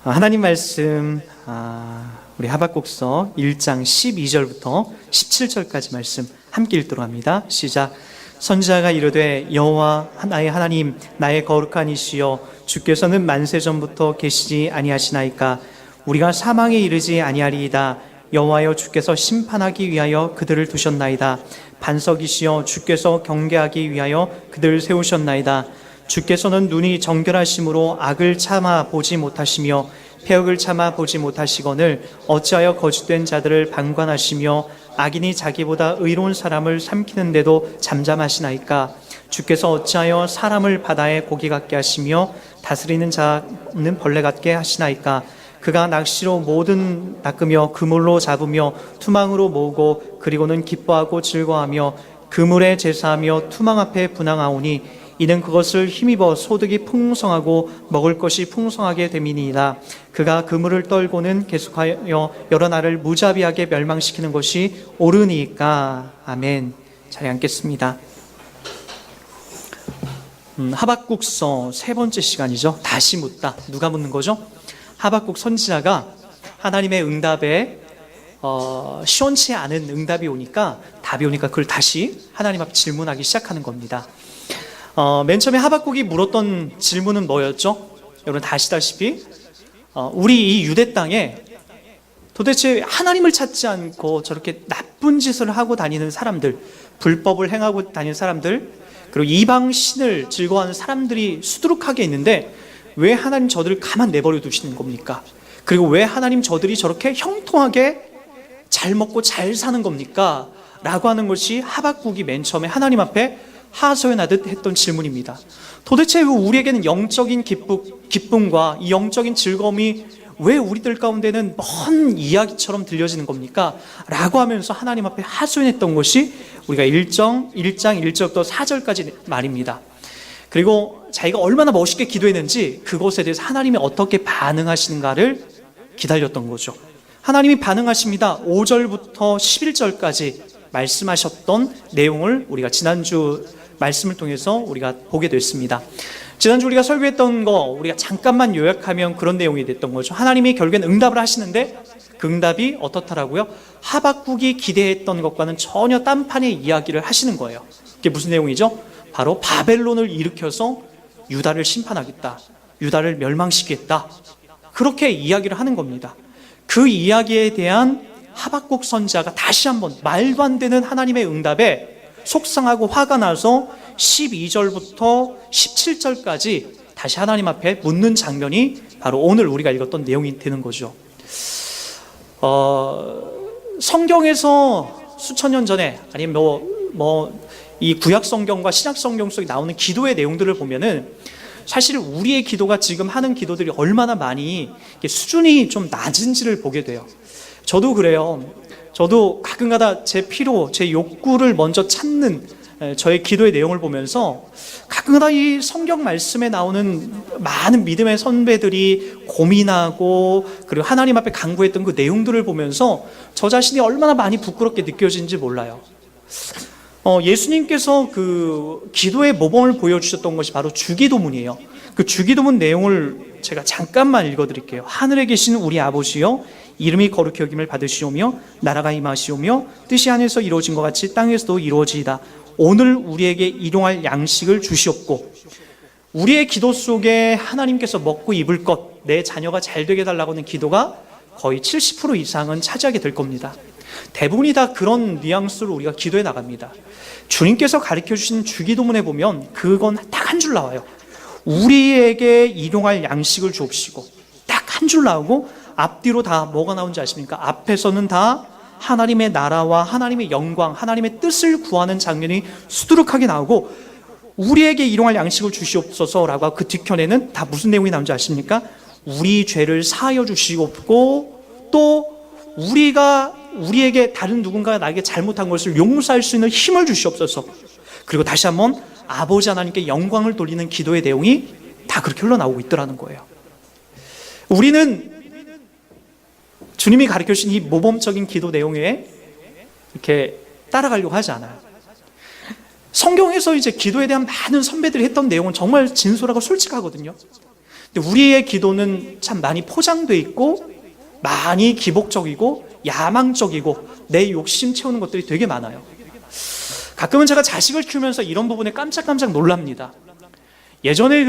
하나님 말씀, 우리 하박국서 1장 12절부터 17절까지 말씀 함께 읽도록 합니다. 시작. 선지자가 이르되 여호와 나의 하나님, 나의 거룩한 이시여, 주께서는 만세 전부터 계시지 아니하시나이까? 우리가 사망에 이르지 아니하리이다. 여호와여, 주께서 심판하기 위하여 그들을 두셨나이다. 반석이시여, 주께서 경계하기 위하여 그들을 세우셨나이다. 주께서는 눈이 정결하심으로 악을 참아 보지 못하시며 폐역을 참아 보지 못하시거늘 어찌하여 거짓된 자들을 방관하시며 악인이 자기보다 의로운 사람을 삼키는데도 잠잠하시나이까? 주께서 어찌하여 사람을 바다의 고기 같게 하시며 다스리는 자는 벌레 같게 하시나이까? 그가 낚시로 모든 낚으며 그물로 잡으며 투망으로 모으고 그리고는 기뻐하고 즐거워하며 그물에 제사하며 투망 앞에 분향하오니 이는 그것을 힘입어 소득이 풍성하고 먹을 것이 풍성하게 됨이니이다. 그가 그물을 떨고는 계속하여 여러 나라를 무자비하게 멸망시키는 것이 옳으니까. 아멘. 자리에 앉겠습니다. 하박국서 세 번째 시간이죠. 다시 묻다. 누가 묻는 거죠? 하박국 선지자가 하나님의 응답에 시원치 않은 응답이 오니까, 답이 오니까 그걸 다시 하나님 앞에 질문하기 시작하는 겁니다. 맨 처음에 하박국이 물었던 질문은 뭐였죠? 여러분 다 아시다시피 우리 이 유대 땅에 도대체 하나님을 찾지 않고 저렇게 나쁜 짓을 하고 다니는 사람들, 불법을 행하고 다니는 사람들, 그리고 이방 신을 즐거워하는 사람들이 수두룩하게 있는데 왜 하나님 저들을 가만 내버려 두시는 겁니까? 그리고 왜 하나님 저들이 저렇게 형통하게 잘 먹고 잘 사는 겁니까? 라고 하는 것이 하박국이 맨 처음에 하나님 앞에 하소연하듯 했던 질문입니다. 도대체 우리에게는 영적인 기쁨과 이 영적인 즐거움이 왜 우리들 가운데는 먼 이야기처럼 들려지는 겁니까? 라고 하면서 하나님 앞에 하소연했던 것이 우리가 1장 1절부터 4절까지 말입니다. 그리고 자기가 얼마나 멋있게 기도했는지 그것에 대해서 하나님이 어떻게 반응하시는가를 기다렸던 거죠. 하나님이 반응하십니다. 5절부터 11절까지 말씀하셨던 내용을 우리가 지난주 말씀을 통해서 우리가 보게 됐습니다. 지난주 우리가 설교했던 거 우리가 잠깐만 요약하면 그런 내용이 됐던 거죠. 하나님이 결국엔 응답을 하시는데 그 응답이 어떻더라고요? 하박국이 기대했던 것과는 전혀 딴판의 이야기를 하시는 거예요. 그게 무슨 내용이죠? 바로 바벨론을 일으켜서 유다를 심판하겠다, 유다를 멸망시키겠다, 그렇게 이야기를 하는 겁니다. 그 이야기에 대한 하박국 선지자가 다시 한번 말도 안 되는 하나님의 응답에 속상하고 화가 나서 12절부터 17절까지 다시 하나님 앞에 묻는 장면이 바로 오늘 우리가 읽었던 내용이 되는 거죠. 성경에서 수천 년 전에, 아니면 이 구약 성경과 신약 성경 속에 나오는 기도의 내용들을 보면은 사실 우리의 기도가 지금 하는 기도들이 얼마나 많이 수준이 좀 낮은지를 보게 돼요. 저도 그래요. 저도 가끔가다 제 피로, 제 욕구를 먼저 찾는 저의 기도의 내용을 보면서 가끔가다 이 성경 말씀에 나오는 많은 믿음의 선배들이 고민하고 그리고 하나님 앞에 간구했던 그 내용들을 보면서 저 자신이 얼마나 많이 부끄럽게 느껴지는지 몰라요. 예수님께서 그 기도의 모범을 보여주셨던 것이 바로 주기도문이에요. 그 주기도문 내용을 제가 잠깐만 읽어드릴게요. 하늘에 계신 우리 아버지여, 이름이 거룩히 여김을 받으시오며 나라가 임하시오며 뜻이 하늘에서 이루어진 것 같이 땅에서도 이루어지이다. 오늘 우리에게 일용할 양식을 주시옵고. 우리의 기도 속에 하나님께서 먹고 입을 것, 내 자녀가 잘 되게 해달라고 하는 기도가 거의 70% 이상은 차지하게 될 겁니다. 대부분이 다 그런 뉘앙스로 우리가 기도해 나갑니다. 주님께서 가르쳐 주신 주기도문에 보면 그건 딱 한 줄 나와요. 우리에게 일용할 양식을 주옵시고. 딱 한 줄 나오고 앞뒤로 다 뭐가 나온지 아십니까? 앞에서는 다 하나님의 나라와 하나님의 영광, 하나님의 뜻을 구하는 장면이 수두룩하게 나오고, 우리에게 일용할 양식을 주시옵소서라고 하고 그 뒤편에는 다 무슨 내용이 나오는지 아십니까? 우리 죄를 사하여 주시옵고, 또 우리에게 다른 누군가가 나에게 잘못한 것을 용서할 수 있는 힘을 주시옵소서. 그리고 다시 한번 아버지 하나님께 영광을 돌리는 기도의 내용이 다 그렇게 흘러나오고 있더라는 거예요. 우리는 주님이 가르쳐 주신 이 모범적인 기도 내용에 이렇게 따라가려고 하지 않아요. 성경에서 이제 기도에 대한 많은 선배들이 했던 내용은 정말 진솔하고 솔직하거든요. 근데 우리의 기도는 참 많이 포장돼 있고 많이 기복적이고 야망적이고 내 욕심 채우는 것들이 되게 많아요. 가끔은 제가 자식을 키우면서 이런 부분에 깜짝깜짝 놀랍니다. 예전에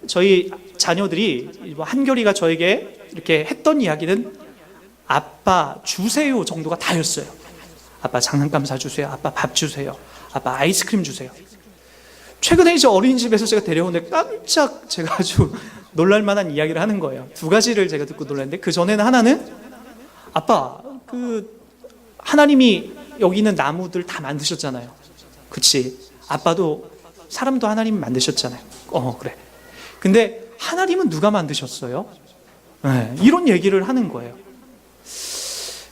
저희 자녀들이 한결이가 저에게 이렇게 했던 이야기는 아빠 주세요 정도가 다였어요. 아빠 장난감 사주세요. 아빠 밥 주세요. 아빠 아이스크림 주세요. 최근에 이제 어린이집에서 제가 데려오는데 깜짝 제가 아주 놀랄만한 이야기를 하는 거예요. 두 가지를 제가 듣고 놀랐는데, 그 전에는 하나는 아빠 하나님이 여기 있는 나무들 다 만드셨잖아요. 그치? 아빠도 사람도 하나님이 만드셨잖아요. 그래. 근데 하나님은 누가 만드셨어요? 네, 이런 얘기를 하는 거예요.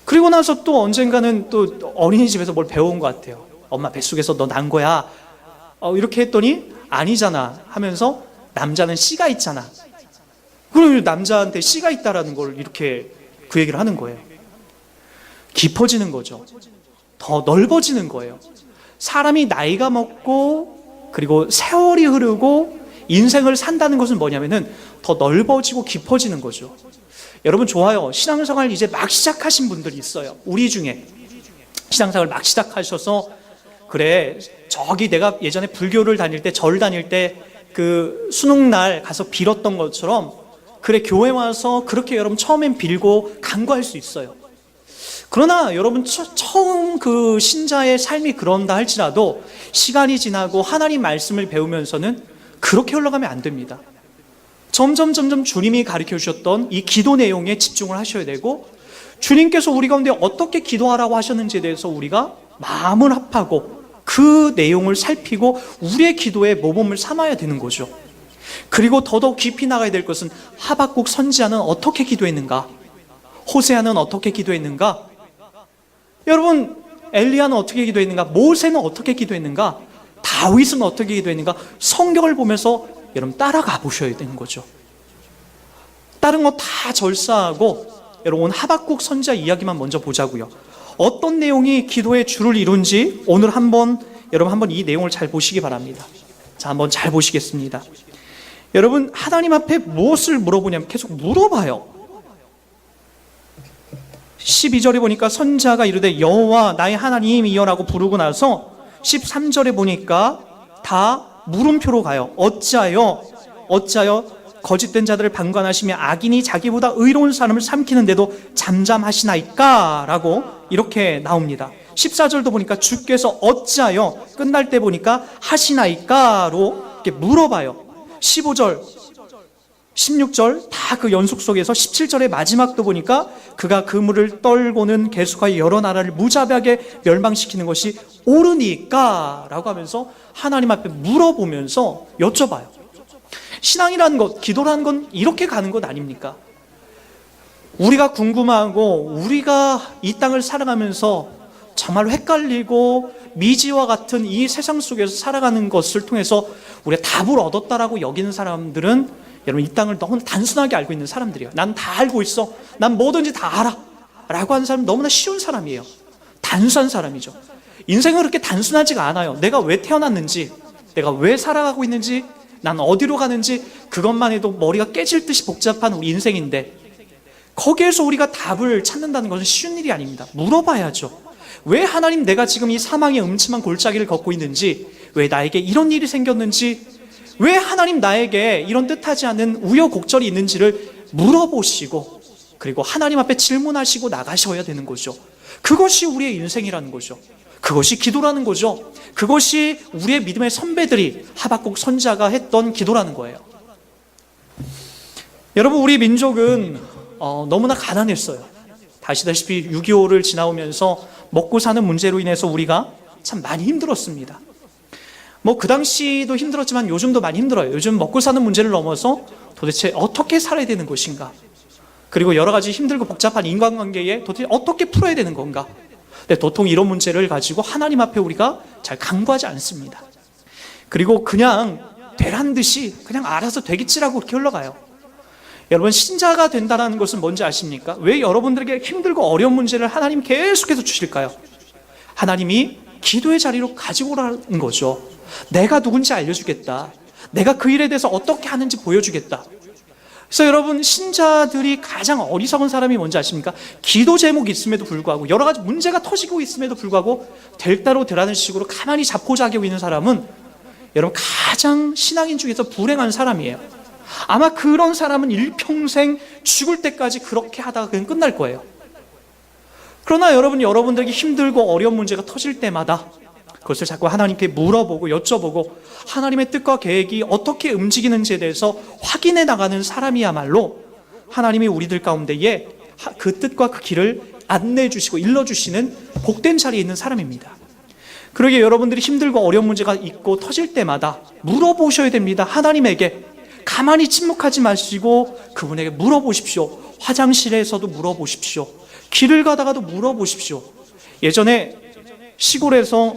그리고 나서 또 언젠가는 또 어린이집에서 뭘 배운 것 같아요. 엄마 뱃속에서 너 난 거야. 이렇게 했더니 아니잖아 하면서 남자는 씨가 있잖아. 그럼 남자한테 씨가 있다라는 걸 이렇게 그 얘기를 하는 거예요. 깊어지는 거죠. 더 넓어지는 거예요. 사람이 나이가 먹고 그리고 세월이 흐르고 인생을 산다는 것은 뭐냐면은 더 넓어지고 깊어지는 거죠. 여러분 좋아요. 신앙생활 이제 막 시작하신 분들이 있어요. 우리 중에 신앙생활 막 시작하셔서 그래 저기 내가 예전에 불교를 다닐 때 절 다닐 때 그 수능날 가서 빌었던 것처럼 그래 교회 와서 그렇게 여러분 처음엔 빌고 간구할 수 있어요. 그러나 여러분 처음 그 신자의 삶이 그런다 할지라도 시간이 지나고 하나님 말씀을 배우면서는 그렇게 흘러가면 안 됩니다. 점점 주님이 가르쳐 주셨던 이 기도 내용에 집중을 하셔야 되고, 주님께서 우리 가운데 어떻게 기도하라고 하셨는지에 대해서 우리가 마음을 합하고 그 내용을 살피고 우리의 기도에 모범을 삼아야 되는 거죠. 그리고 더더욱 깊이 나가야 될 것은 하박국 선지자는 어떻게 기도했는가? 호세아는 어떻게 기도했는가? 여러분 엘리야는 어떻게 기도했는가? 모세는 어떻게 기도했는가? 다윗은 어떻게 기도했는가? 성경을 보면서 여러분 따라가 보셔야 되는 거죠. 다른 거 다 절사하고 여러분 하박국 선지자 이야기만 먼저 보자고요. 어떤 내용이 기도의 주를 이룬지 오늘 여러분 한번 이 내용을 잘 보시기 바랍니다. 자, 한번 잘 보시겠습니다. 여러분 하나님 앞에 무엇을 물어보냐면 계속 물어봐요. 12절에 보니까 선지자가 이르되 여호와 나의 하나님이여라고 부르고 나서 13절에 보니까 다 물음표로 가요. 어찌하여 거짓된 자들을 방관하시며 악인이 자기보다 의로운 사람을 삼키는데도 잠잠하시나이까? 라고 이렇게 나옵니다. 14절도 보니까 주께서 어찌하여, 끝날 때 보니까 하시나이까로 이렇게 물어봐요. 15절, 16절 다 그 연속 속에서 17절의 마지막도 보니까 그가 그물을 떨고는 계속하여 여러 나라를 무자비하게 멸망시키는 것이 옳으니까 라고 하면서 하나님 앞에 물어보면서 여쭤봐요. 신앙이라는 것, 기도라는 건 이렇게 가는 것 아닙니까? 우리가 궁금하고 우리가 이 땅을 살아가면서 정말로 헷갈리고 미지와 같은 이 세상 속에서 살아가는 것을 통해서 우리가 답을 얻었다라고 여기는 사람들은 여러분 이 땅을 너무 단순하게 알고 있는 사람들이에요. 난 다 알고 있어. 난 뭐든지 다 알아. 라고 하는 사람은 너무나 쉬운 사람이에요. 단순한 사람이죠. 인생은 그렇게 단순하지가 않아요. 내가 왜 태어났는지, 내가 왜 살아가고 있는지, 난 어디로 가는지 그것만 해도 머리가 깨질 듯이 복잡한 우리 인생인데 거기에서 우리가 답을 찾는다는 것은 쉬운 일이 아닙니다. 물어봐야죠. 왜 하나님 내가 지금 이 사망의 음침한 골짜기를 걷고 있는지, 왜 나에게 이런 일이 생겼는지, 왜 하나님 나에게 이런 뜻하지 않은 우여곡절이 있는지를 물어보시고 그리고 하나님 앞에 질문하시고 나가셔야 되는 거죠. 그것이 우리의 인생이라는 거죠. 그것이 기도라는 거죠. 그것이 우리의 믿음의 선배들이 하박국 선지자가 했던 기도라는 거예요. 여러분 우리 민족은 너무나 가난했어요. 아시다시피 6.25를 지나오면서 먹고 사는 문제로 인해서 우리가 참 많이 힘들었습니다. 그 당시도 힘들었지만 요즘도 많이 힘들어요. 요즘 먹고 사는 문제를 넘어서 도대체 어떻게 살아야 되는 것인가, 그리고 여러 가지 힘들고 복잡한 인간관계에 도대체 어떻게 풀어야 되는 건가. 근데 도통 이런 문제를 가지고 하나님 앞에 우리가 잘 간구하지 않습니다. 그리고 그냥 되란 듯이 그냥 알아서 되겠지라고 그렇게 흘러가요. 여러분 신자가 된다는 것은 뭔지 아십니까? 왜 여러분들에게 힘들고 어려운 문제를 하나님 계속해서 주실까요? 하나님이 기도의 자리로 가지고 오라는 거죠. 내가 누군지 알려주겠다. 내가 그 일에 대해서 어떻게 하는지 보여주겠다. 그래서 여러분, 신자들이 가장 어리석은 사람이 뭔지 아십니까? 기도 제목이 있음에도 불구하고, 여러 가지 문제가 터지고 있음에도 불구하고 될 대로 되라는 식으로 가만히 자포자기하고 있는 사람은 여러분 가장 신앙인 중에서 불행한 사람이에요. 아마 그런 사람은 일평생 죽을 때까지 그렇게 하다가 그냥 끝날 거예요. 그러나 여러분들에게 힘들고 어려운 문제가 터질 때마다 그것을 자꾸 하나님께 물어보고 여쭤보고 하나님의 뜻과 계획이 어떻게 움직이는지에 대해서 확인해 나가는 사람이야말로 하나님이 우리들 가운데에 그 뜻과 그 길을 안내해 주시고 일러주시는 복된 자리에 있는 사람입니다. 그러기에 여러분들이 힘들고 어려운 문제가 있고 터질 때마다 물어보셔야 됩니다. 하나님에게 가만히 침묵하지 마시고 그분에게 물어보십시오. 화장실에서도 물어보십시오. 길을 가다가도 물어보십시오. 예전에 시골에서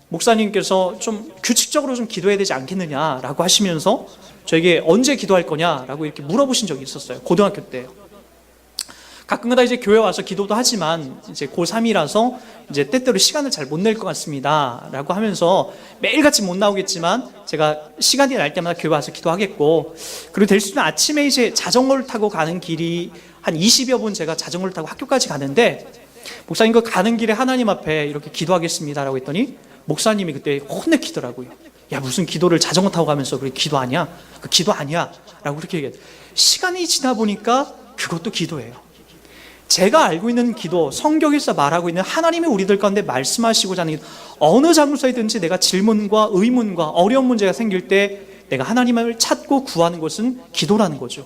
목사님께서 좀 규칙적으로 좀 기도해야 되지 않겠느냐라고 하시면서 저에게 언제 기도할 거냐라고 이렇게 물어보신 적이 있었어요. 고등학교 때요. 가끔가다 이제 교회 와서 기도도 하지만 이제 고3이라서 이제 때때로 시간을 잘 못 낼 것 같습니다 라고 하면서 매일같이 못 나오겠지만 제가 시간이 날 때마다 교회 와서 기도하겠고, 그리고 될 수 있는 아침에 이제 자전거를 타고 가는 길이 한 20여 분 제가 자전거를 타고 학교까지 가는데, 목사님 그 가는 길에 하나님 앞에 이렇게 기도하겠습니다 라고 했더니 목사님이 그때 혼내키더라고요. 야, 무슨 기도를 자전거 타고 가면서 그렇게 기도하냐? 그 기도 아니야 라고 그렇게 얘기해요. 시간이 지나 보니까 그것도 기도예요. 제가 알고 있는 기도, 성경에서 말하고 있는 하나님이 우리들 가운데 말씀하시고자 하는 어느 장소에든지 내가 질문과 의문과 어려운 문제가 생길 때 내가 하나님을 찾고 구하는 것은 기도라는 거죠.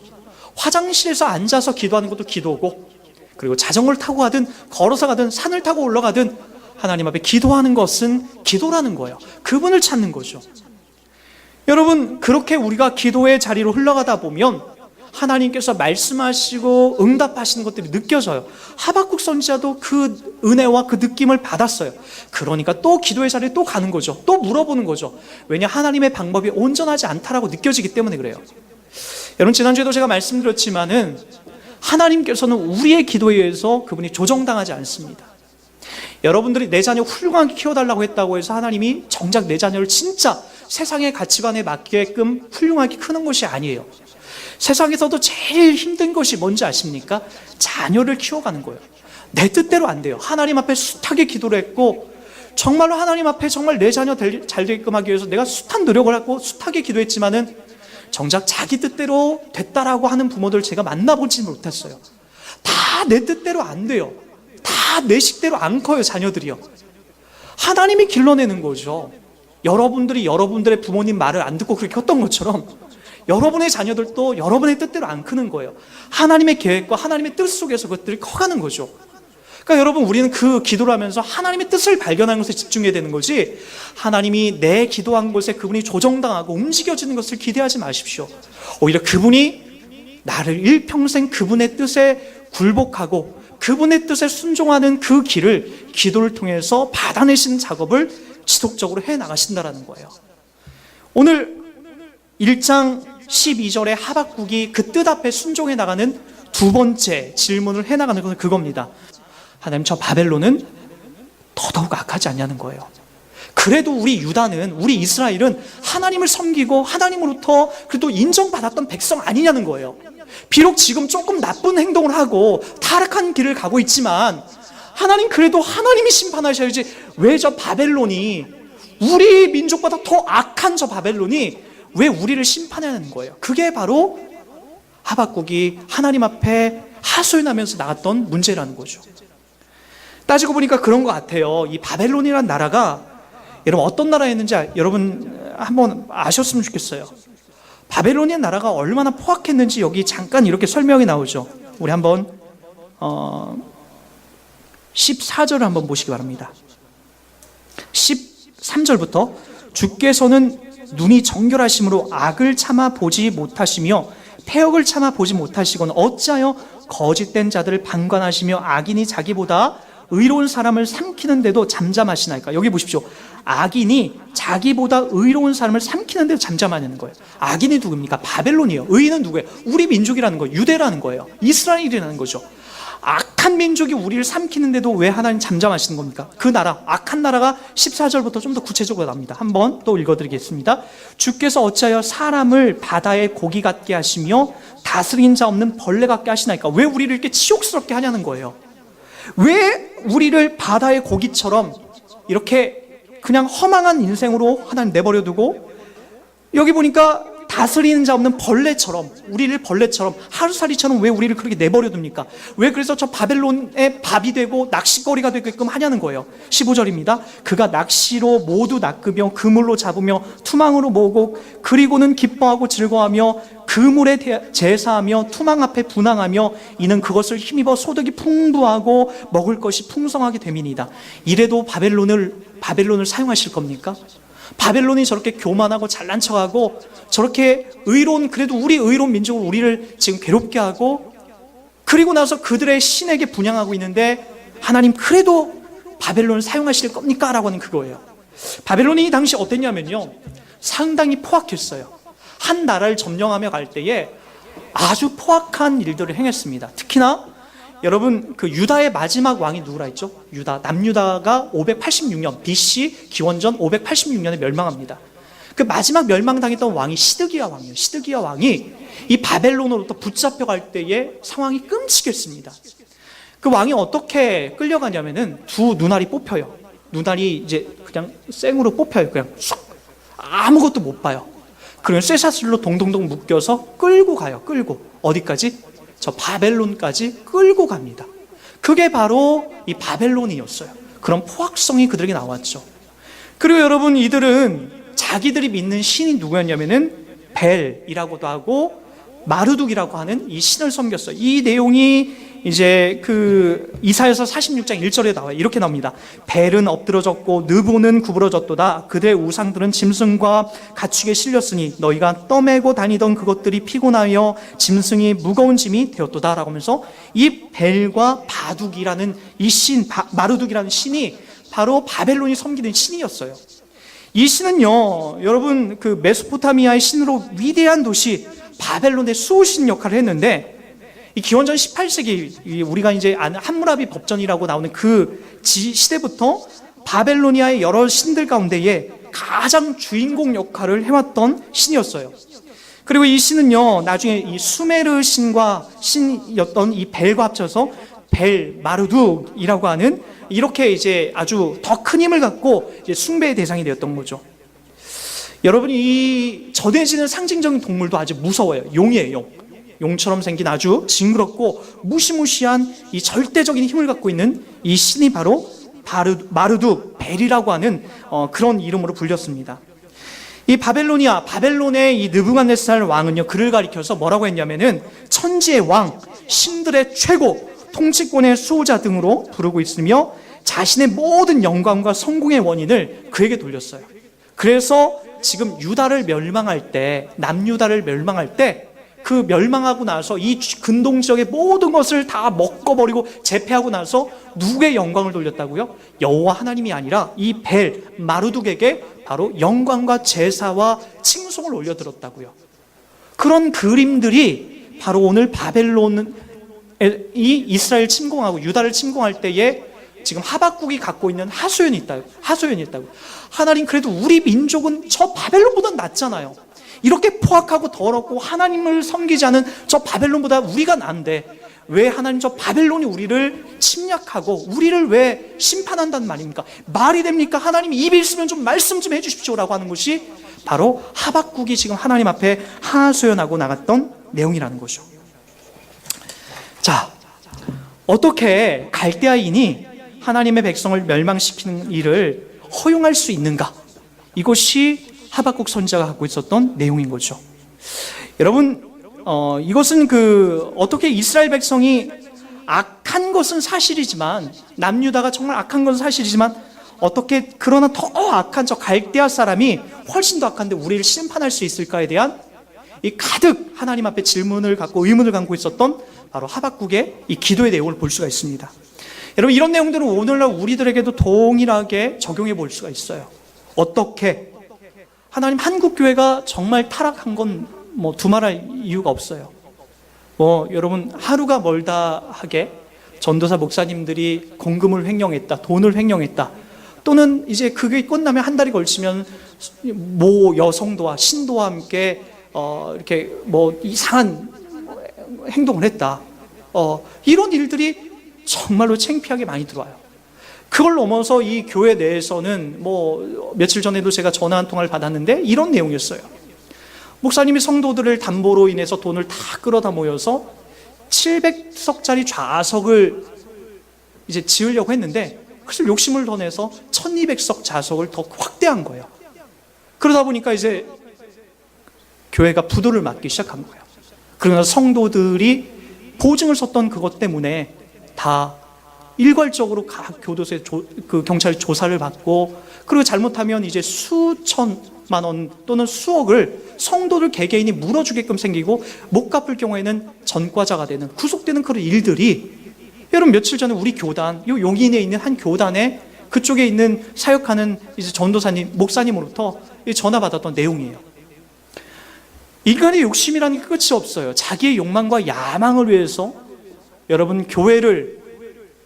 화장실에서 앉아서 기도하는 것도 기도고, 그리고 자전거를 타고 가든 걸어서 가든 산을 타고 올라가든 하나님 앞에 기도하는 것은 기도라는 거예요. 그분을 찾는 거죠. 여러분, 그렇게 우리가 기도의 자리로 흘러가다 보면 하나님께서 말씀하시고 응답하시는 것들이 느껴져요. 하박국 선지자도 그 은혜와 그 느낌을 받았어요. 그러니까 또 기도의 자리에 또 가는 거죠. 또 물어보는 거죠. 왜냐, 하나님의 방법이 온전하지 않다라고 느껴지기 때문에 그래요. 여러분, 지난주에도 제가 말씀드렸지만은 하나님께서는 우리의 기도에 의해서 그분이 조정당하지 않습니다. 여러분들이 내 자녀 훌륭하게 키워달라고 했다고 해서 하나님이 정작 내 자녀를 진짜 세상의 가치관에 맞게끔 훌륭하게 크는 것이 아니에요. 세상에서도 제일 힘든 것이 뭔지 아십니까? 자녀를 키워가는 거예요. 내 뜻대로 안 돼요. 하나님 앞에 숱하게 기도를 했고, 정말로 하나님 앞에 정말 내 자녀 잘 되게끔 하기 위해서 내가 숱한 노력을 하고 숱하게 기도했지만은 정작 자기 뜻대로 됐다라고 하는 부모들 제가 만나보지 못했어요. 다 내 뜻대로 안 돼요. 다 내 식대로 안 커요, 자녀들이요. 하나님이 길러내는 거죠. 여러분들이 여러분들의 부모님 말을 안 듣고 그렇게 컸던 것처럼 여러분의 자녀들도 여러분의 뜻대로 안 크는 거예요. 하나님의 계획과 하나님의 뜻 속에서 그것들이 커가는 거죠. 그러니까 여러분, 우리는 그 기도를 하면서 하나님의 뜻을 발견하는 것에 집중해야 되는 거지, 하나님이 내 기도한 곳에 그분이 조정당하고 움직여지는 것을 기대하지 마십시오. 오히려 그분이 나를 일평생 그분의 뜻에 굴복하고 그분의 뜻에 순종하는 그 길을 기도를 통해서 받아내시는 작업을 지속적으로 해나가신다는 거예요. 오늘 1장 12절에 하박국이 그 뜻 앞에 순종해 나가는 두 번째 질문을 해나가는 것은 그겁니다. 하나님, 저 바벨론은 더더욱 악하지 않냐는 거예요. 그래도 우리 유다는, 우리 이스라엘은 하나님을 섬기고 하나님으로부터 그래도 인정받았던 백성 아니냐는 거예요. 비록 지금 조금 나쁜 행동을 하고 타락한 길을 가고 있지만 하나님, 그래도 하나님이 심판하셔야지 왜 저 바벨론이, 우리 민족보다 더 악한 저 바벨론이 왜 우리를 심판하는 거예요? 그게 바로 하박국이 하나님 앞에 하소연하면서 나갔던 문제라는 거죠. 따지고 보니까 그런 것 같아요. 이 바벨론이라는 나라가 여러분 어떤 나라였는지 여러분 한번 아셨으면 좋겠어요. 바벨론이라는 나라가 얼마나 포악했는지 여기 잠깐 이렇게 설명이 나오죠. 우리 한번 14절을 한번 보시기 바랍니다. 13절부터 주께서는 눈이 정결하심으로 악을 참아 보지 못하시며 패역을 참아 보지 못하시고는 어찌하여 거짓된 자들을 방관하시며 악인이 자기보다 의로운 사람을 삼키는데도 잠잠하시나이까. 여기 보십시오. 악인이 자기보다 의로운 사람을 삼키는데도 잠잠하는 거예요. 악인이 누굽니까? 바벨론이에요. 의인은 누구예요? 우리 민족이라는 거예요. 유대라는 거예요. 이스라엘이라는 거죠. 악한 민족이 우리를 삼키는데도 왜 하나님 잠잠하시는 겁니까? 그 나라, 악한 나라가 14절부터 좀 더 구체적으로 나옵니다. 한번 또 읽어드리겠습니다. 주께서 어찌하여 사람을 바다의 고기 같게 하시며 다스린 자 없는 벌레 같게 하시나이까? 왜 우리를 이렇게 치욕스럽게 하냐는 거예요. 왜 우리를 바다의 고기처럼 이렇게 그냥 허망한 인생으로 하나님 내버려두고, 여기 보니까 다스리는 자 없는 벌레처럼, 우리를 벌레처럼, 하루살이처럼 왜 우리를 그렇게 내버려둡니까? 왜 그래서 저 바벨론의 밥이 되고 낚시거리가 되게끔 하냐는 거예요. 15절입니다. 그가 낚시로 모두 낚으며 그물로 잡으며 투망으로 모으고 그리고는 기뻐하고 즐거워하며 그물에 제사하며 투망 앞에 분향하며 이는 그것을 힘입어 소득이 풍부하고 먹을 것이 풍성하게 됨이니이다. 이래도 바벨론을 사용하실 겁니까? 바벨론이 저렇게 교만하고 잘난 척하고 저렇게 그래도 우리 의로운 민족을 우리를 지금 괴롭게 하고, 그리고 나서 그들의 신에게 분향하고 있는데 하나님 그래도 바벨론을 사용하실 겁니까? 라고 하는 그거예요. 바벨론이 당시 어땠냐면요, 상당히 포악했어요. 한 나라를 점령하며 갈 때에 아주 포악한 일들을 행했습니다. 특히나 여러분, 그 유다의 마지막 왕이 누구라 했죠? 남유다가 586년 BC 기원전 586년에 멸망합니다. 그 마지막 멸망당했던 왕이 시드기야 왕이에요. 시드기야 왕이 이 바벨론으로부터 붙잡혀갈 때의 상황이 끔찍했습니다. 그 왕이 어떻게 끌려가냐면은 두 눈알이 뽑혀요. 눈알이 이제 그냥 생으로 뽑혀요. 그냥 쑥 아무것도 못 봐요. 그러면 쇠사슬로 동동동 묶여서 끌고 가요. 끌고 어디까지? 저 바벨론까지 끌고 갑니다. 그게 바로 이 바벨론이었어요. 그런 포악성이 그들에게 나왔죠. 그리고 여러분, 이들은 자기들이 믿는 신이 누구였냐면은 벨이라고도 하고 마르둑이라고 하는 이 신을 섬겼어요. 이 내용이 이제 그 이사야서 46장 1절에 나와요. 이렇게 나옵니다. 벨은 엎드러졌고 느보는 구부러졌도다. 그들의 우상들은 짐승과 가축에 실렸으니 너희가 떠매고 다니던 그것들이 피곤하여 짐승이 무거운 짐이 되었도다. 라고 하면서 이 벨과 바둑이라는 이 신, 마르둑이라는 신이 바로 바벨론이 섬기는 신이었어요. 이 신은요, 여러분, 그 메소포타미아의 신으로 위대한 도시 바벨론의 수호신 역할을 했는데, 이 기원전 18세기 우리가 이제 아는 함무라비 법전이라고 나오는 그 시대부터 바벨로니아의 여러 신들 가운데에 가장 주인공 역할을 해왔던 신이었어요. 그리고 이 신은요, 나중에 이 수메르 신이었던 이 벨과 합쳐서 벨 마르둑이라고 하는, 이렇게 이제 아주 더 큰 힘을 갖고 이제 숭배의 대상이 되었던 거죠. 여러분, 이 전해지는 상징적인 동물도 아주 무서워요. 용이에요. 용처럼 생긴 아주 징그럽고 무시무시한 이 절대적인 힘을 갖고 있는 이 신이 바로 마르둑, 벨이라고 하는 그런 이름으로 불렸습니다. 이 바벨론의 이 느부갓네살 왕은요, 그를 가리켜서 뭐라고 했냐면은 천지의 왕, 신들의 최고, 통치권의 수호자 등으로 부르고 있으며 자신의 모든 영광과 성공의 원인을 그에게 돌렸어요. 그래서 지금 유다를 멸망할 때, 남유다를 멸망할 때, 그 멸망하고 나서 이 근동 지역의 모든 것을 다 먹어버리고 제패하고 나서 누구의 영광을 돌렸다고요? 여호와 하나님이 아니라 이 벨, 마르둑에게 바로 영광과 제사와 칭송을 올려드렸다고요. 그런 그림들이 바로 오늘 바벨론이 이스라엘 침공하고 유다를 침공할 때에 지금 하박국이 갖고 있는 하소연이 있다고. 하나님, 그래도 우리 민족은 저 바벨론보다 낫잖아요. 이렇게 포악하고 더럽고 하나님을 섬기지 않은 저 바벨론보다 우리가 난데 왜 하나님 저 바벨론이 우리를 침략하고 우리를 왜 심판한다는 말입니까? 말이 됩니까? 하나님 입이 있으면 좀 말씀 좀 해주십시오라고 하는 것이 바로 하박국이 지금 하나님 앞에 하소연하고 나갔던 내용이라는 거죠. 자, 어떻게 갈대아인이 하나님의 백성을 멸망시키는 일을 허용할 수 있는가? 이것이 하박국 선지자가 갖고 있었던 내용인 거죠. 여러분, 이것은 어떻게 이스라엘 백성이 악한 것은 사실이지만, 남유다가 정말 악한 것은 사실이지만, 어떻게 그러나 더 악한 저 갈대아 사람이 훨씬 더 악한데 우리를 심판할 수 있을까에 대한 이 가득 하나님 앞에 질문을 갖고 의문을 갖고 있었던 바로 하박국의 이 기도의 내용을 볼 수가 있습니다. 여러분, 이런 내용들은 오늘날 우리들에게도 동일하게 적용해 볼 수가 있어요. 어떻게 하나님, 한국교회가 정말 타락한 건 두말할 이유가 없어요. 여러분, 하루가 멀다 하게 전도사 목사님들이 공금을 횡령했다, 돈을 횡령했다, 또는 이제 그게 끝나면 한 달이 걸치면 모 여성도와 신도와 함께 이렇게 뭐 이상한 행동을 했다, 이런 일들이 정말로 창피하게 많이 들어와요. 그걸 넘어서 이 교회 내에서는 뭐 며칠 전에도 제가 전화 한 통화를 받았는데 이런 내용이었어요. 목사님이 성도들을 담보로 인해서 돈을 다 끌어다 모여서 700석짜리 좌석을 이제 지으려고 했는데, 그래서 욕심을 더 내서 1200석 좌석을 더 확대한 거예요. 그러다 보니까 이제 교회가 부도를 맞기 시작한 거예요. 그러나 성도들이 보증을 썼던 그것 때문에 다 일괄적으로 각 교도소에 그 경찰 조사를 받고, 그리고 잘못하면 이제 수천만 원 또는 수억을 성도들 개개인이 물어주게끔 생기고, 못 갚을 경우에는 전과자가 되는, 구속되는 그런 일들이, 여러분 며칠 전에 우리 교단, 요 용인에 있는 한 교단에 그쪽에 있는 사역하는 이제 전도사님, 목사님으로부터 전화 받았던 내용이에요. 인간의 욕심이라는 게 끝이 없어요. 자기의 욕망과 야망을 위해서 여러분 교회를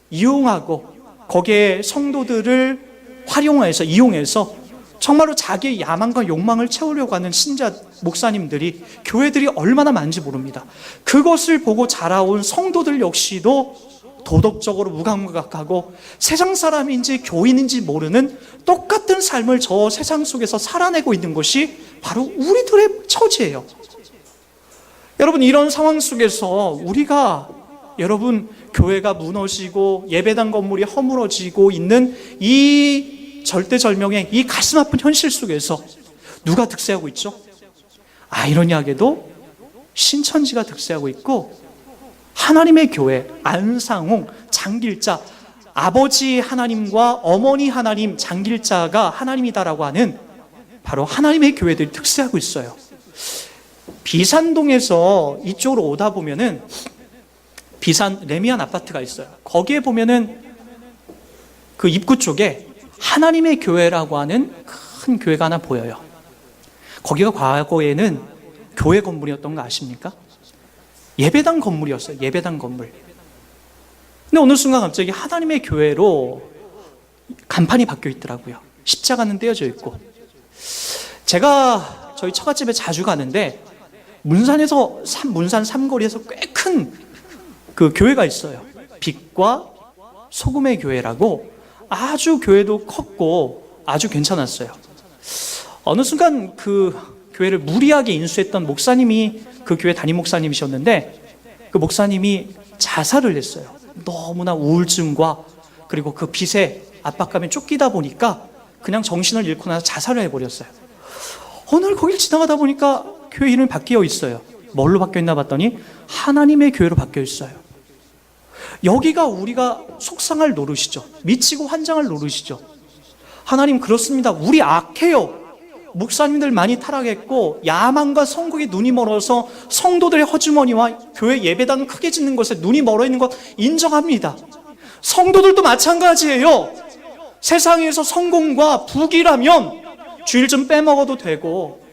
이용하고 거기에 성도들을 활용해서 이용해서 정말로 자기의 야망과 욕망을 채우려고 하는 신자 목사님들이, 교회들이 얼마나 많은지 모릅니다. 그것을 보고 자라온 성도들 역시도 도덕적으로 무감각하고 세상 사람인지 교인인지 모르는 똑같은 삶을 저 세상 속에서 살아내고 있는 것이 바로 우리들의 처지예요. 여러분, 이런 상황 속에서 우리가, 여러분, 교회가 무너지고 예배당 건물이 허물어지고 있는 이 절대절명의 이 가슴 아픈 현실 속에서 누가 득세하고 있죠? 아이러니하게도 신천지가 득세하고 있고, 하나님의 교회, 안상홍, 장길자, 아버지 하나님과 어머니 하나님, 장길자가 하나님이다라고 하는 바로 하나님의 교회들이 득세하고 있어요. 비산동에서 이쪽으로 오다 보면은 비산 레미안 아파트가 있어요. 거기에 보면은 그 입구 쪽에 하나님의 교회라고 하는 큰 교회가 하나 보여요. 거기가 과거에는 교회 건물이었던 거 아십니까? 예배당 건물이었어요. 예배당 건물. 근데 어느 순간 갑자기 하나님의 교회로 간판이 바뀌어 있더라고요. 십자가는 떼어져 있고. 제가 저희 처갓집에 자주 가는데 문산에서 문산 삼거리에서 꽤 큰 그 교회가 있어요. 빛과 소금의 교회라고, 아주 교회도 컸고 아주 괜찮았어요. 어느 순간 그 교회를 무리하게 인수했던 목사님이 그 교회 담임 목사님이셨는데, 그 목사님이 자살을 했어요. 너무나 우울증과 그리고 그 빚에 압박감에 쫓기다 보니까 그냥 정신을 잃고 나서 자살을 해버렸어요. 어느 날 거길 지나가다 보니까 교회 이름이 바뀌어 있어요. 뭘로 바뀌어 있나 봤더니 하나님의 교회로 바뀌어 있어요. 여기가 우리가 속상할 노릇이죠. 미치고 환장할 노릇이죠. 하나님, 그렇습니다. 우리 악해요. 목사님들 많이 타락했고 야망과 성공에 눈이 멀어서 성도들의 허주머니와 교회 예배당 크게 짓는 것에 눈이 멀어 있는 것 인정합니다. 성도들도 마찬가지예요. 세상에서 성공과 부귀라면 주일 좀 빼먹어도 되고,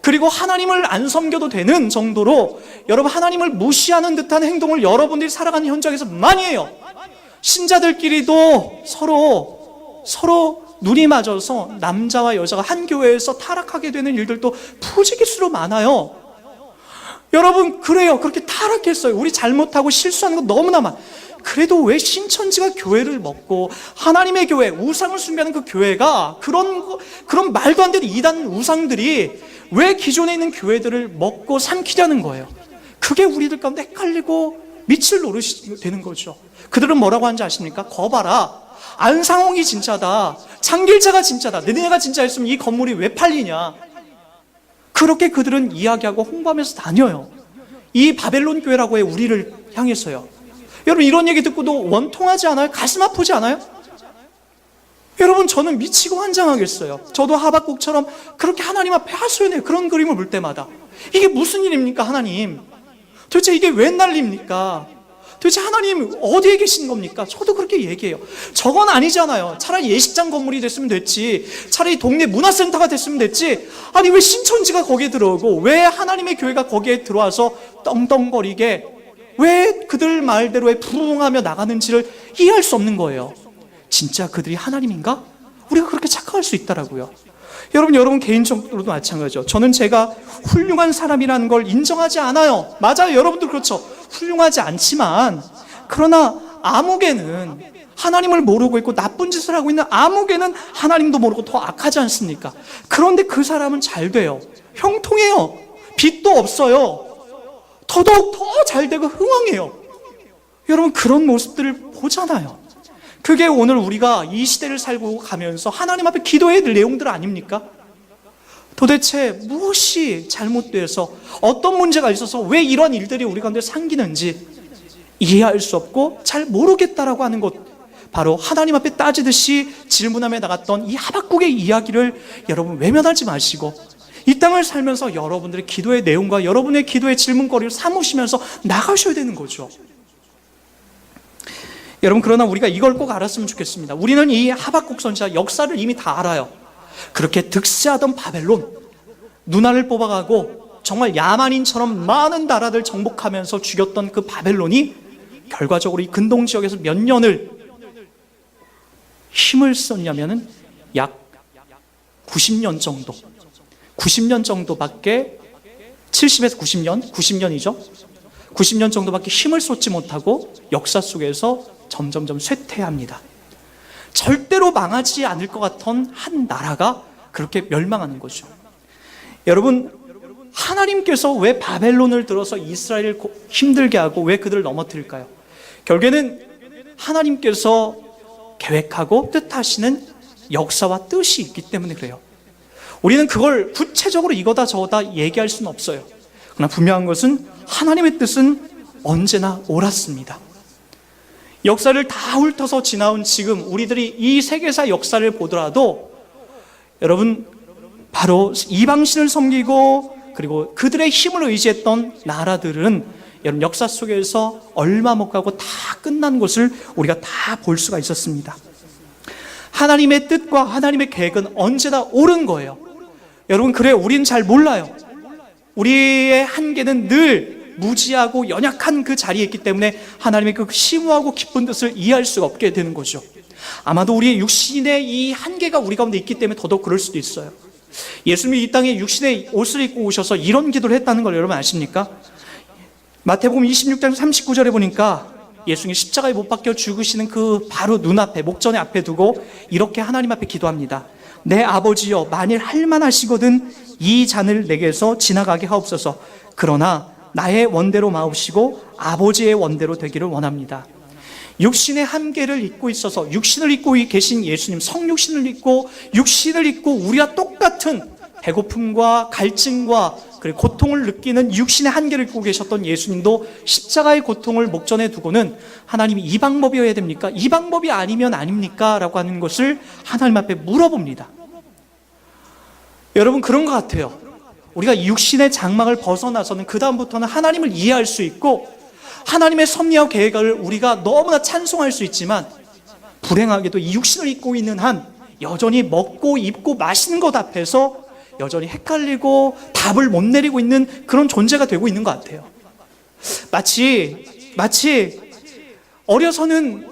그리고 하나님을 안 섬겨도 되는 정도로 여러분 하나님을 무시하는 듯한 행동을 여러분들이 살아가는 현장에서 많이 해요. 신자들끼리도 서로 눈이 맞아서 남자와 여자가 한 교회에서 타락하게 되는 일들도 부지기수로 많아요. 여러분, 그래요. 그렇게 타락했어요. 우리 잘못하고 실수하는 거 너무나 많아. 그래도 왜 신천지가 교회를 먹고 하나님의 교회, 우상을 숭배하는 그 교회가 그런 말도 안 되는 이단 우상들이 왜 기존에 있는 교회들을 먹고 삼키려는 거예요? 그게 우리들 가운데 헷갈리고 미칠 노릇이 되는 거죠. 그들은 뭐라고 하는지 아십니까? 거봐라, 안상홍이 진짜다, 장길자가 진짜다, 너네가 진짜였으면 이 건물이 왜 팔리냐, 그렇게 그들은 이야기하고 홍보하면서 다녀요. 이 바벨론 교회라고 해, 우리를 향해서요. 여러분, 이런 얘기 듣고도 원통하지 않아요? 가슴 아프지 않아요? 여러분, 저는 미치고 환장하겠어요. 저도 하박국처럼 그렇게 하나님 앞에 하소연해요. 그런 그림을 볼 때마다. 이게 무슨 일입니까, 하나님? 도대체 이게 웬 난리입니까? 도대체 하나님 어디에 계신 겁니까? 저도 그렇게 얘기해요. 저건 아니잖아요. 차라리 예식장 건물이 됐으면 됐지, 차라리 동네 문화센터가 됐으면 됐지, 아니 왜 신천지가 거기에 들어오고 왜 하나님의 교회가 거기에 들어와서 떵떵거리게 왜 그들 말대로에 부응하며 나가는지를 이해할 수 없는 거예요. 진짜 그들이 하나님인가? 우리가 그렇게 착각할 수 있더라고요. 여러분 개인적으로도 마찬가지죠. 저는 제가 훌륭한 사람이라는 걸 인정하지 않아요. 맞아요. 여러분도 그렇죠. 훌륭하지 않지만, 그러나 아무개는 하나님을 모르고 있고 나쁜 짓을 하고 있는 아무개는 하나님도 모르고 더 악하지 않습니까? 그런데 그 사람은 잘 돼요. 형통해요. 빚도 없어요. 더더욱 더 잘 되고 흥왕해요. 여러분, 그런 모습들을 보잖아요. 그게 오늘 우리가 이 시대를 살고 가면서 하나님 앞에 기도해야 될 내용들 아닙니까? 도대체 무엇이 잘못돼서, 어떤 문제가 있어서 왜 이런 일들이 우리 가운데 생기는지 이해할 수 없고 잘 모르겠다라고 하는 것, 바로 하나님 앞에 따지듯이 질문하며 나갔던 이 하박국의 이야기를 여러분 외면하지 마시고, 이 땅을 살면서 여러분들의 기도의 내용과 여러분의 기도의 질문거리를 삼으시면서 나가셔야 되는 거죠. 여러분, 그러나 우리가 이걸 꼭 알았으면 좋겠습니다. 우리는 이 하박국 선지자 역사를 이미 다 알아요. 그렇게 득세하던 바벨론, 눈알을 뽑아가고 정말 야만인처럼 많은 나라들 정복하면서 죽였던 그 바벨론이 결과적으로 이 근동 지역에서 몇 년을 힘을 썼냐면은 약 90년 정도, 90년 정도밖에, 70에서 90년이죠. 90년 정도밖에 힘을 쏟지 못하고 역사 속에서 점점점 쇠퇴합니다. 절대로 망하지 않을 것 같던 한 나라가 그렇게 멸망하는 거죠. 여러분, 하나님께서 왜 바벨론을 들어서 이스라엘을 힘들게 하고 왜 그들을 넘어뜨릴까요? 결국에는 하나님께서 계획하고 뜻하시는 역사와 뜻이 있기 때문에 그래요. 우리는 그걸 구체적으로 이거다 저거다 얘기할 수는 없어요. 그러나 분명한 것은 하나님의 뜻은 언제나 옳았습니다. 역사를 다 훑어서 지나온 지금 우리들이 이 세계사 역사를 보더라도, 여러분, 바로 이방신을 섬기고 그리고 그들의 힘을 의지했던 나라들은 여러분 역사 속에서 얼마 못 가고 다 끝난 것을 우리가 다 볼 수가 있었습니다. 하나님의 뜻과 하나님의 계획은 언제나 옳은 거예요. 여러분, 그래요. 우리는 잘 몰라요. 우리의 한계는 늘 무지하고 연약한 그 자리에 있기 때문에 하나님의 그 심오하고 깊은 뜻을 이해할 수가 없게 되는 거죠. 아마도 우리의 육신의 이 한계가 우리 가운데 있기 때문에 더더욱 그럴 수도 있어요. 예수님이 이 땅에 육신의 옷을 입고 오셔서 이런 기도를 했다는 걸 여러분 아십니까? 마태복음 26장 39절에 보니까 예수님이 십자가에 못 박혀 죽으시는 그 바로 눈앞에, 목전에 앞에 두고 이렇게 하나님 앞에 기도합니다. 내 아버지여, 만일 할만하시거든 이 잔을 내게서 지나가게 하옵소서. 그러나 나의 원대로 마옵시고 아버지의 원대로 되기를 원합니다. 육신의 한계를 입고 있어서, 육신을 입고 계신 예수님, 성육신을 입고 육신을 입고 우리와 똑같은 배고픔과 갈증과 그리고 고통을 느끼는 육신의 한계를 입고 계셨던 예수님도 십자가의 고통을 목전에 두고는 하나님이 이 방법이어야 됩니까? 이 방법이 아니면 아닙니까? 라고 하는 것을 하나님 앞에 물어봅니다. 여러분, 그런 것 같아요. 우리가 육신의 장막을 벗어나서는 그 다음부터는 하나님을 이해할 수 있고 하나님의 섭리와 계획을 우리가 너무나 찬송할 수 있지만, 불행하게도 이 육신을 입고 있는 한 여전히 먹고 입고 마시는 것 앞에서 여전히 헷갈리고 답을 못 내리고 있는 그런 존재가 되고 있는 것 같아요. 마치 어려서는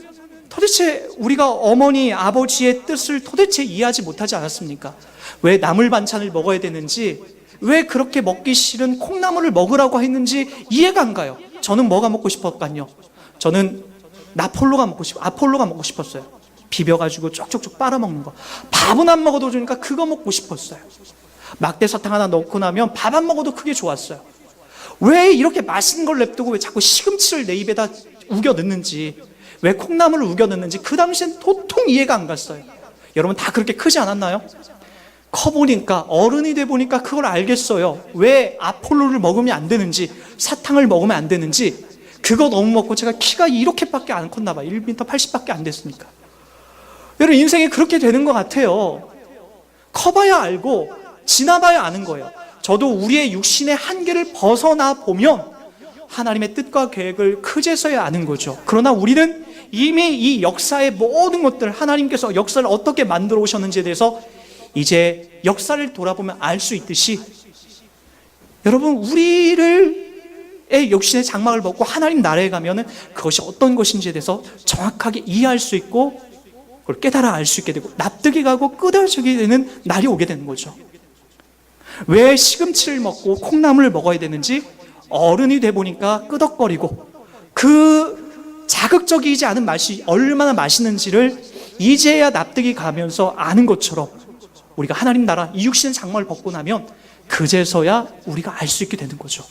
도대체 우리가 어머니 아버지의 뜻을 도대체 이해하지 못하지 않았습니까? 왜 나물 반찬을 먹어야 되는지, 왜 그렇게 먹기 싫은 콩나물을 먹으라고 했는지 이해가 안 가요. 저는 뭐가 먹고 싶었까요? 저는 아폴로가 먹고 싶었어요. 비벼가지고 쪽쪽쪽 빨아먹는 거. 밥은 안 먹어도 좋으니까 그거 먹고 싶었어요. 막대 사탕 하나 넣고 나면 밥 안 먹어도 그게 좋았어요. 왜 이렇게 맛있는 걸 냅두고 왜 자꾸 시금치를 내 입에다 우겨 넣는지, 왜 콩나물을 우겨 넣는지 그 당시엔 도통 이해가 안 갔어요. 여러분 다 그렇게 크지 않았나요? 커보니까, 어른이 돼 보니까 그걸 알겠어요. 왜 아폴로를 먹으면 안 되는지, 사탕을 먹으면 안 되는지. 그거 너무 먹고 제가 키가 이렇게밖에 안 컸나 봐요. 1m 80밖에 안 됐으니까. 여러분, 인생이 그렇게 되는 것 같아요. 커봐야 알고 지나봐야 아는 거예요. 저도 우리의 육신의 한계를 벗어나 보면 하나님의 뜻과 계획을 그제서야 아는 거죠. 그러나 우리는 이미 이 역사의 모든 것들, 하나님께서 역사를 어떻게 만들어 오셨는지에 대해서 이제 역사를 돌아보면 알 수 있듯이, 여러분, 우리를 육신의 장막을 벗고 하나님 나라에 가면은 그것이 어떤 것인지에 대해서 정확하게 이해할 수 있고 그걸 깨달아 알 수 있게 되고 납득이 가고 끄덕여지게 되는 날이 오게 되는 거죠. 왜 시금치를 먹고 콩나물을 먹어야 되는지 어른이 돼 보니까 끄덕거리고 그 자극적이지 않은 맛이 얼마나 맛있는지를 이제야 납득이 가면서 아는 것처럼 우리가 하나님 나라 이 육신의 장막을 벗고 나면 그제서야 우리가 알 수 있게 되는 거죠.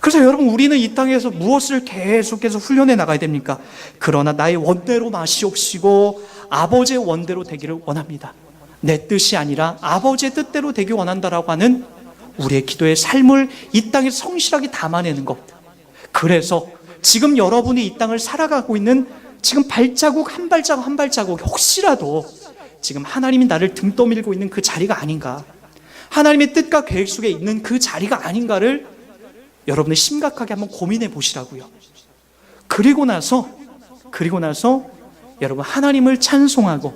그래서 여러분, 우리는 이 땅에서 무엇을 계속해서 훈련해 나가야 됩니까? 그러나 나의 원대로 마시옵시고 아버지의 원대로 되기를 원합니다. 내 뜻이 아니라 아버지의 뜻대로 되기 원한다라고 하는 우리의 기도의 삶을 이 땅에 성실하게 담아내는 것. 그래서 지금 여러분이 이 땅을 살아가고 있는 지금 발자국 한 발자국 한 발자국, 혹시라도 지금 하나님이 나를 등 떠밀고 있는 그 자리가 아닌가, 하나님의 뜻과 계획 속에 있는 그 자리가 아닌가를 여러분이 심각하게 한번 고민해 보시라고요. 그리고 나서 여러분 하나님을 찬송하고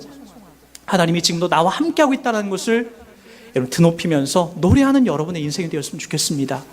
하나님이 지금도 나와 함께하고 있다는 것을 여러분 드높이면서 노래하는 여러분의 인생이 되었으면 좋겠습니다.